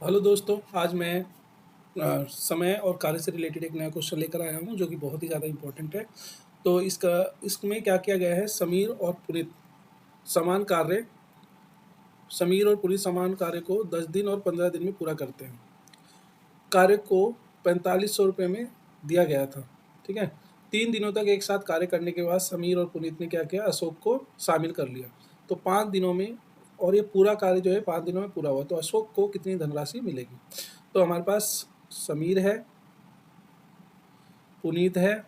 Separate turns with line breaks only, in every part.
Hello दोस्तों, आज मैं समय और कार्य से रिलेटेड एक नया क्वेश्चन लेकर आया हूँ जो कि बहुत ही ज़्यादा इम्पोर्टेंट है। तो इसमें क्या किया गया है, समीर और पुनीत समान कार्य को 10 दिन और 15 दिन में पूरा करते हैं। कार्य को 4500 रुपये में दिया गया था, ठीक है। 3 दिनों तक एक साथ कार्य करने के बाद समीर और पुनीत ने क्या किया, अशोक को शामिल कर लिया। तो 5 दिनों में, और ये पूरा कार्य जो है 5 दिनों में पूरा हुआ, तो अशोक को कितनी धनराशि मिलेगी। तो हमारे पास समीर है, पुनीत है।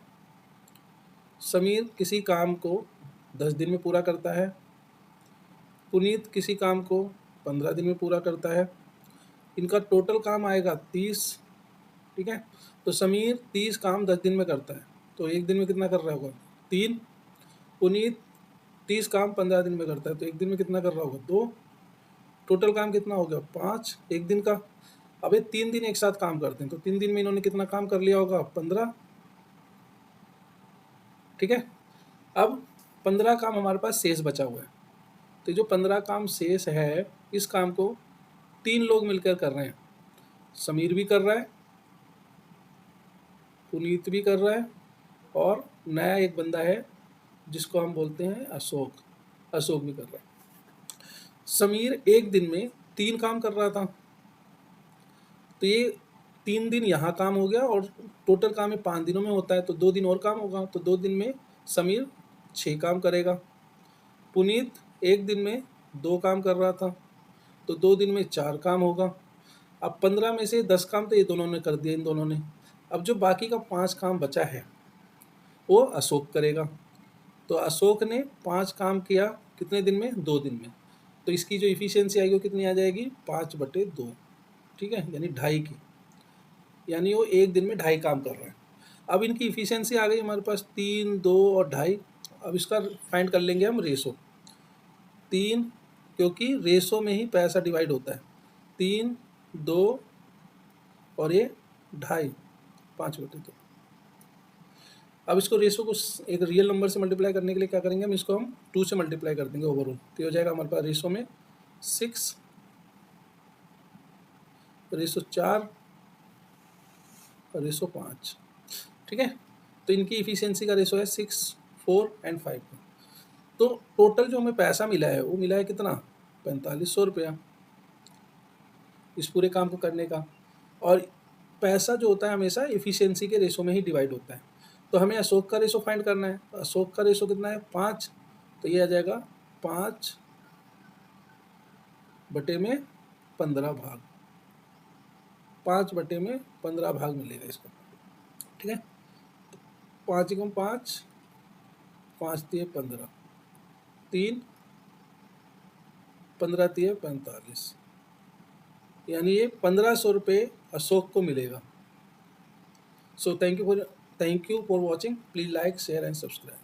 समीर किसी काम को 10 दिन में पूरा करता है, पुनीत किसी काम को 15 दिन में पूरा करता है। इनका टोटल काम आएगा 30, ठीक है। तो समीर 30 काम 10 दिन में करता है, तो एक दिन में कितना कर रहा होगा, 3। पुनीत 30 काम 15 दिन में करता है, तो एक दिन में कितना कर रहा होगा, 2। टोटल काम कितना हो गया, 5 एक दिन का। अब ये 3 दिन एक साथ काम करते हैं, तो 3 दिन में इन्होंने कितना काम कर लिया होगा, 15, ठीक है। अब 15 काम हमारे पास शेष बचा हुआ है, तो जो 15 काम शेष है, इस काम को 3 लोग मिलकर कर रहे हैं। समीर भी कर रहा है, पुनीत भी कर रहा है, और नया एक बंदा है जिसको हम बोलते हैं अशोक, अशोक भी कर रहा है। समीर एक दिन में 3 काम कर रहा था, तो ये 3 दिन यहाँ काम हो गया, और टोटल काम ये 5 दिनों में होता है, तो 2 दिन और काम होगा, तो 2 दिन में समीर 6 काम करेगा। पुनीत एक दिन में 2 काम कर रहा था, तो 2 दिन में 4 काम होगा। अब 15 में से 10 काम तो ये दोनों ने कर दिए, इन दोनों ने। अब जो बाकी का 5 काम बचा है वो अशोक करेगा। तो अशोक ने 5 काम किया कितने दिन में, 2 दिन में। तो इसकी जो इफिशियंसी आएगी वो कितनी आ जाएगी, 5/2, ठीक है, यानी 2.5 की। यानी वो एक दिन में 2.5 काम कर रहा है। अब इनकी इफिशियंसी आ गई हमारे पास 3, 2 और 2.5। अब इसका फाइंड कर लेंगे हम रेशो। 3, क्योंकि रेशो में ही पैसा डिवाइड होता है। 3, 2 और ये 2.5, 5/2। अब इसको रेशो को एक रियल नंबर से मल्टीप्लाई करने के लिए क्या करेंगे, हम 2 से मल्टीप्लाई कर देंगे ओवरऑल, तो हो जाएगा हमारे पास रेशो में 6, रेशो 4 और रेशो 5, ठीक है। तो इनकी इफिशियंसी का रेशो है 6, 4 एंड 5। तो टोटल जो हमें पैसा मिला है वो मिला है कितना, 4500 रुपया इस पूरे काम को करने का। और पैसा जो होता है हमेशा इफिशियंसी के रेशो में ही डिवाइड होता है। तो हमें अशोक का रेशो फाइंड करना है, तो अशोक का रेशो कितना है, 5। तो ये आ जाएगा 5/15 भाग, 5/15 भाग मिलेगा इसको, ठीक है। 5 × 5, 5 × 15, 3, 15 × 45, यानी ये 1500 रुपये अशोक को मिलेगा। So thank you for watching. Please like, share and subscribe.